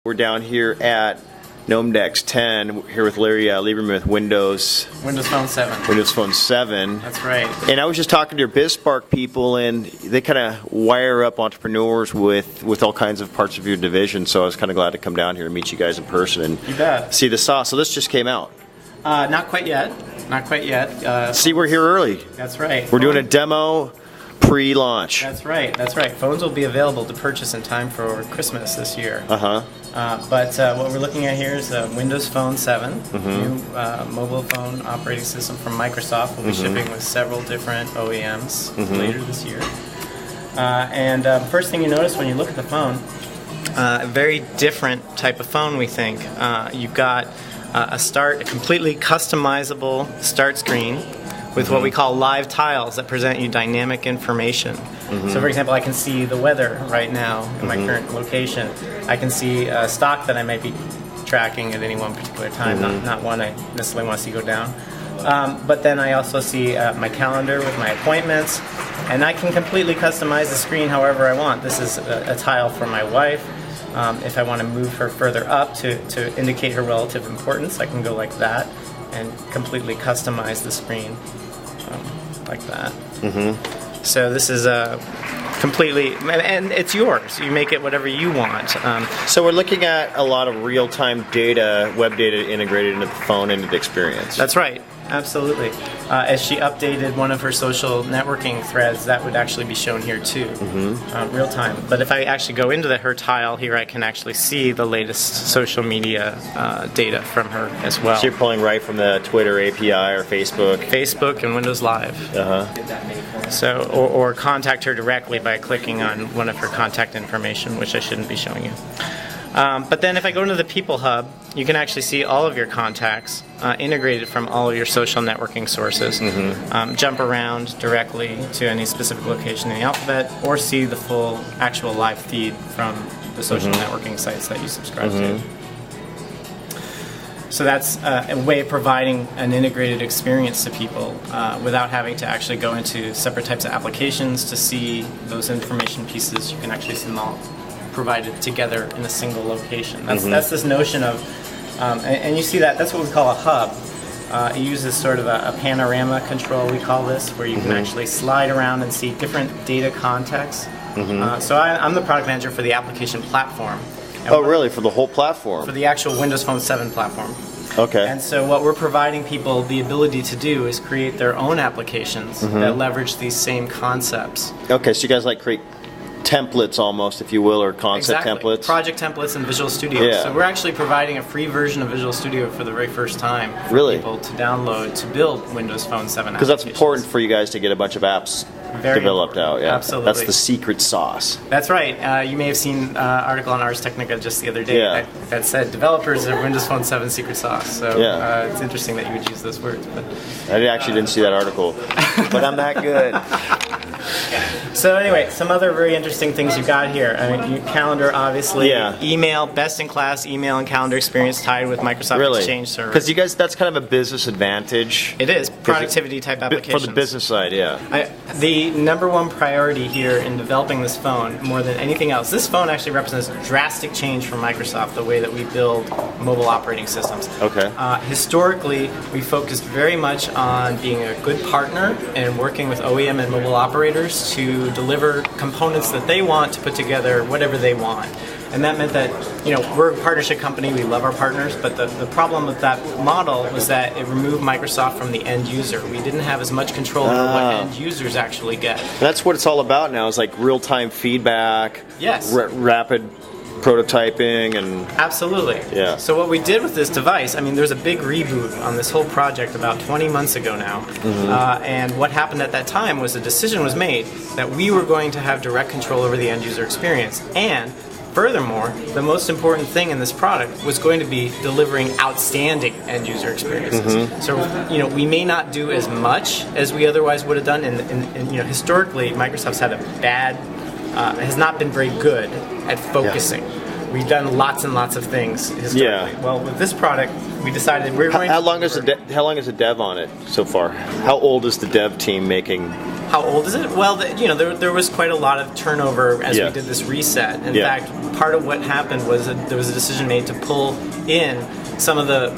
We're down here at Gnomedex 10, here with Larry Lieberman with Windows Phone 7. Windows Phone 7. That's right. And I was just talking to your BizSpark people, and they kind of wire up entrepreneurs with all kinds of parts of your division, so I was kind of glad to come down here and meet you guys in person and You bet. see the sauce. So this just came out. Not quite yet. Not quite yet. See, we're here early. That's right. We're doing a demo pre-launch. That's right. That's right. Phones will be available to purchase in time for Christmas this year. Uh-huh. But what we're looking at here is Windows Phone 7, new mobile phone operating system from Microsoft. We'll be shipping with several different OEMs later this year. First thing you notice when you look at the phone, a very different type of phone, we think. You've got a completely customizable start screen with what we call live tiles that present you dynamic information. So for example, I can see the weather right now in my current location. I can see stock that I might be tracking at any one particular time, not one I necessarily want to see go down. But then I also see my calendar with my appointments, and I can completely customize the screen however I want. This is a tile for my wife. If I want to move her further up to indicate her relative importance, I can go like that and completely customize the screen like that. So this is completely, and it's yours. You make it whatever you want. So we're looking at a lot of real-time data, web data integrated into the phone, into the experience. That's right. Absolutely. As she updated one of her social networking threads, that would actually be shown here too, real time. But if I actually go into her tile here, I can actually see the latest social media data from her as well. So you're pulling right from the Twitter API or Facebook? Facebook and Windows Live. So, or contact her directly by clicking on one of her contact information, which I shouldn't be showing you. But then if I go into the People Hub, you can actually see all of your contacts integrated from all of your social networking sources. Jump around directly to any specific location in the alphabet, or see the full actual live feed from the social networking sites that you subscribe to. So that's a way of providing an integrated experience to people without having to actually go into separate types of applications to see those information pieces. You can actually see them all provided together in a single location. That's this notion of, and you see that's what we call a hub. It uses sort of a panorama control, we call this, where you can actually slide around and see different data contexts. So I'm the product manager for the application platform. Oh, really? For the whole platform? For the actual Windows Phone 7 platform. Okay. And so what we're providing people the ability to do is create their own applications that leverage these same concepts. Okay, so you guys create templates almost, if you will, or concept Exactly. templates? Project templates in Visual Studio. Yeah. So we're actually providing a free version of Visual Studio for the very first time for Really? people to download to build Windows Phone 7 Because that's applications. important for you guys to get a bunch of apps Very developed important. out. Yeah. Absolutely. That's the secret sauce. That's right. You may have seen an article on Ars Technica just the other day that said developers are Windows Phone 7 secret sauce. So it's interesting that you would use those words. But I actually didn't see that article, but I'm that good. So anyway, some other very interesting things you've got here. I mean, your calendar, obviously. Yeah. Email, best-in-class email and calendar experience tied with Microsoft Really? Exchange Server. Because you guys, that's kind of a business advantage. It is. Productivity-type applications. For the business side, yeah. The number one priority here in developing this phone, more than anything else, this phone actually represents a drastic change from Microsoft, the way that we build mobile operating systems. Okay. Historically, we focused very much on being a good partner and working with OEM and mobile operators to deliver components that they want to put together whatever they want. And that meant that, we're a partnership company, we love our partners, but the problem with that model was that it removed Microsoft from the end user. We didn't have as much control over what end users actually get. That's what it's all about now, is real-time feedback, Yes. Rapid prototyping, and... Absolutely. Yeah. So what we did with this device, there's a big reboot on this whole project about 20 months ago now. And what happened at that time was a decision was made that we were going to have direct control over the end user experience. And furthermore, the most important thing in this product was going to be delivering outstanding end user experiences. So, we may not do as much as we otherwise would have done. And historically, Microsoft's had has not been very good at focusing. We've done lots and lots of things historically. Yeah. Well, with this product, we decided we're going How long is the dev on it so far? How old is the dev team making How old is it? Well, there was quite a lot of turnover as Yeah. we did this reset. In Yeah. fact, part of what happened was that there was a decision made to pull in some of the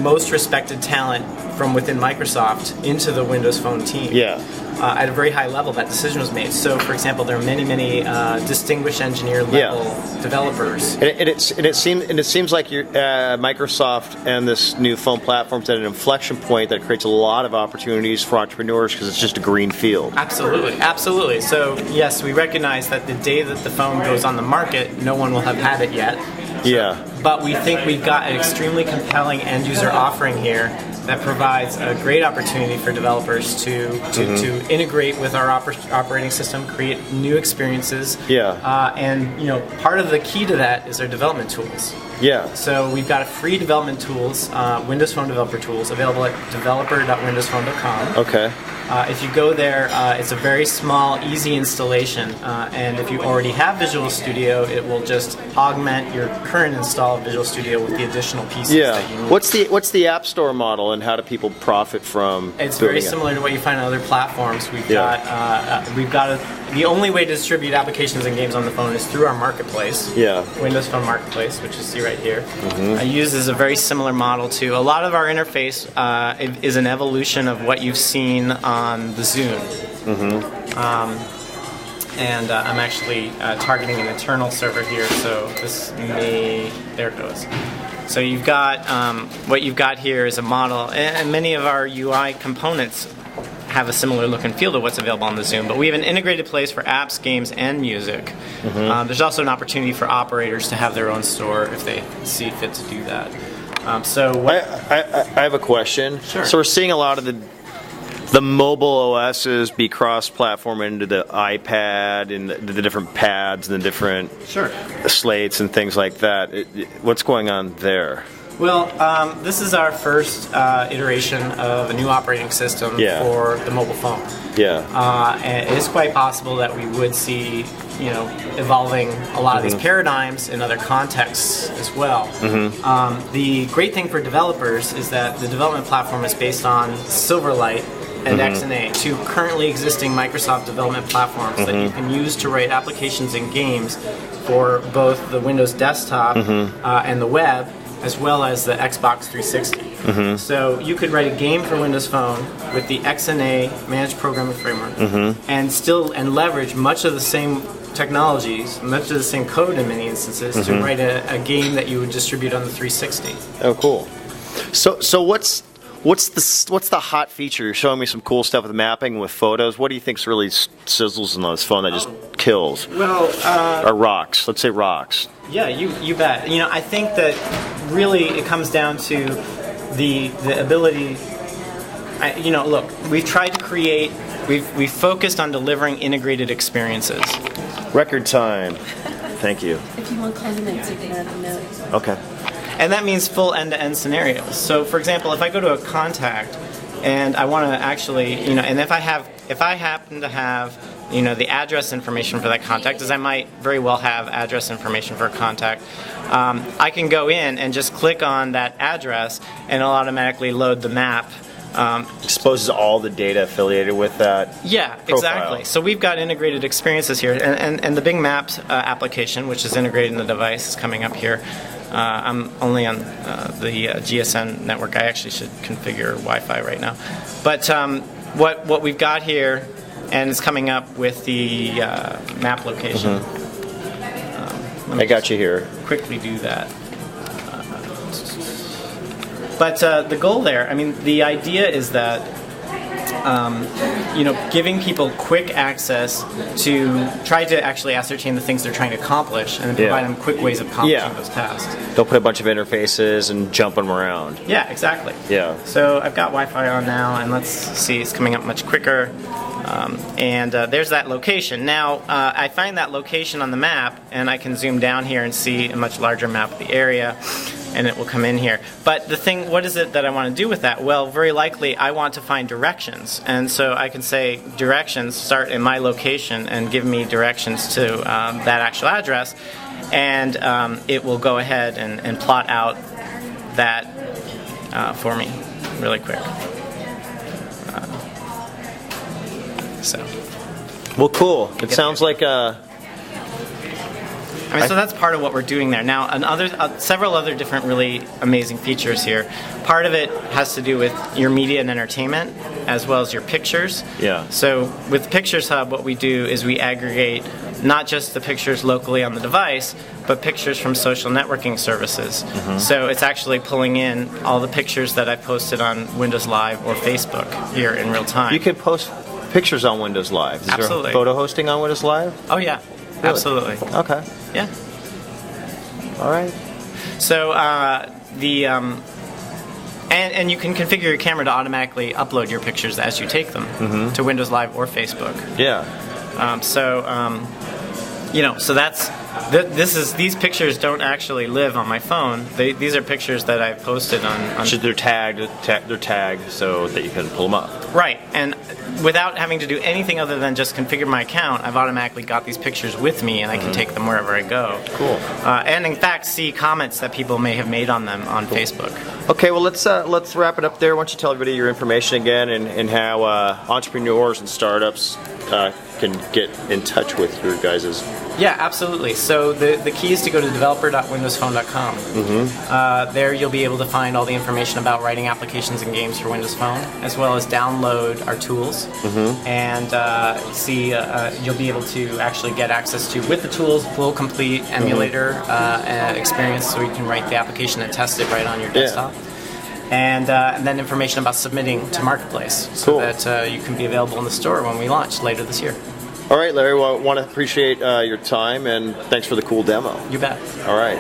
most respected talent from within Microsoft into the Windows Phone team. Yeah. At a very high level, that decision was made. So, for example, there are many distinguished engineer level developers. And it seems like Microsoft and this new phone platform's at an inflection point that creates a lot of opportunities for entrepreneurs because it's just a green field. Absolutely. So, yes, we recognize that the day that the phone goes on the market, no one will have had it yet. Yeah. But we think we've got an extremely compelling end user offering here that provides a great opportunity for developers to integrate with our operating system, create new experiences. Yeah. And part of the key to that is our development tools. Yeah. So we've got a free development tools, Windows Phone developer tools, available at developer.windowsphone.com. Okay. If you go there, it's a very small, easy installation, and if you already have Visual Studio, it will just augment your current install of Visual Studio with the additional pieces that you need. What's the App Store model, and how do people profit from? It's very building it? similar to what you find on other platforms. The only way to distribute applications and games on the phone is through our marketplace. Yeah. Windows Phone Marketplace, which you see right here. I uses a very similar model to a lot of our interface. Is an evolution of what you've seen on the Zune. And I'm actually targeting an internal server here, so there it goes. So you've got what you've got here is a model, and many of our UI components have a similar look and feel to what's available on the Zune, but we have an integrated place for apps, games, and music. There's also an opportunity for operators to have their own store if they see fit to do that. I have a question. Sure. So we're seeing a lot of the mobile OSs be cross-platform into the iPad and the different pads and the different slates and things like that. What's going on there? Well, this is our first iteration of a new operating system for the mobile phone. Yeah. And it is quite possible that we would see, evolving a lot of these paradigms in other contexts as well. The great thing for developers is that the development platform is based on Silverlight and XNA, two currently existing Microsoft development platforms that you can use to write applications and games for both the Windows desktop and the web, as well as the Xbox 360. So you could write a game for Windows Phone with the XNA Managed Programming Framework and leverage much of the same technologies, much of the same code in many instances to write a game that you would distribute on the 360. Oh, cool. So what's the hot feature? You're showing me some cool stuff with mapping, with photos. What do you think's really sizzles in this phone that just kills? Well, or rocks. Let's say rocks. Yeah, you bet. I think that really it comes down to the ability. Look, we've tried to create. We've focused on delivering integrated experiences. Record time. Thank you. If you want condiments, you can add a note. Okay. And that means full end-to-end scenarios. So, for example, if I go to a contact and I want to actually, and if I happen to have, the address information for that contact, as I might very well have address information for a contact, I can go in and just click on that address and it'll automatically load the map. Exposes all the data affiliated with that. Yeah, profile. exactly. So we've got integrated experiences here, and the Bing Maps application, which is integrated in the device, is coming up here. I'm only on the GSM network. I actually should configure Wi-Fi right now. But what we've got here, and it's coming up with the map location. I got you here. Quickly do that. But the goal there, the idea is that giving people quick access to try to actually ascertain the things they're trying to accomplish and then provide them quick ways of accomplishing those tasks. They'll put a bunch of interfaces and jump them around. Yeah, exactly. Yeah. So I've got Wi-Fi on now, and let's see, it's coming up much quicker. And there's that location. Now, I find that location on the map, and I can zoom down here and see a much larger map of the area, and it will come in here. But the thing, what is it that I want to do with that? Well, very likely I want to find directions. And so I can say directions, start in my location, and give me directions to that actual address. And it will go ahead and plot out that for me really quick. So. Well, cool. It sounds like so that's part of what we're doing there. Now, several other different really amazing features here. Part of it has to do with your media and entertainment, as well as your pictures. Yeah. So with Pictures Hub, what we do is we aggregate not just the pictures locally on the device, but pictures from social networking services. So it's actually pulling in all the pictures that I've posted on Windows Live or Facebook here in real time. you can post pictures on Windows Live. Is Absolutely. there photo hosting on Windows Live? Oh yeah, Really? absolutely. Okay. Yeah. All right. So and you can configure your camera to automatically upload your pictures as you take them to Windows Live or Facebook. Yeah. So that's these pictures don't actually live on my phone. These are pictures that I've posted on So they're tagged so that you can pull them up. Right, and without having to do anything other than just configure my account, I've automatically got these pictures with me, and I can take them wherever I go. Cool. And in fact, see comments that people may have made on them on Facebook. Okay, well let's wrap it up there. Why don't you tell everybody your information again and how entrepreneurs and startups can get in touch with your guys'. Yeah, absolutely. So the key is to go to developer.windowsphone.com. There you'll be able to find all the information about writing applications and games for Windows Phone, as well as download our tools. And you'll be able to actually get access to, with the tools, full complete emulator experience, so you can write the application and test it right on your desktop. And then information about submitting to Marketplace, so that you can be available in the store when we launch later this year. All right, Larry, well, I want to appreciate your time, and thanks for the cool demo. You bet. All right.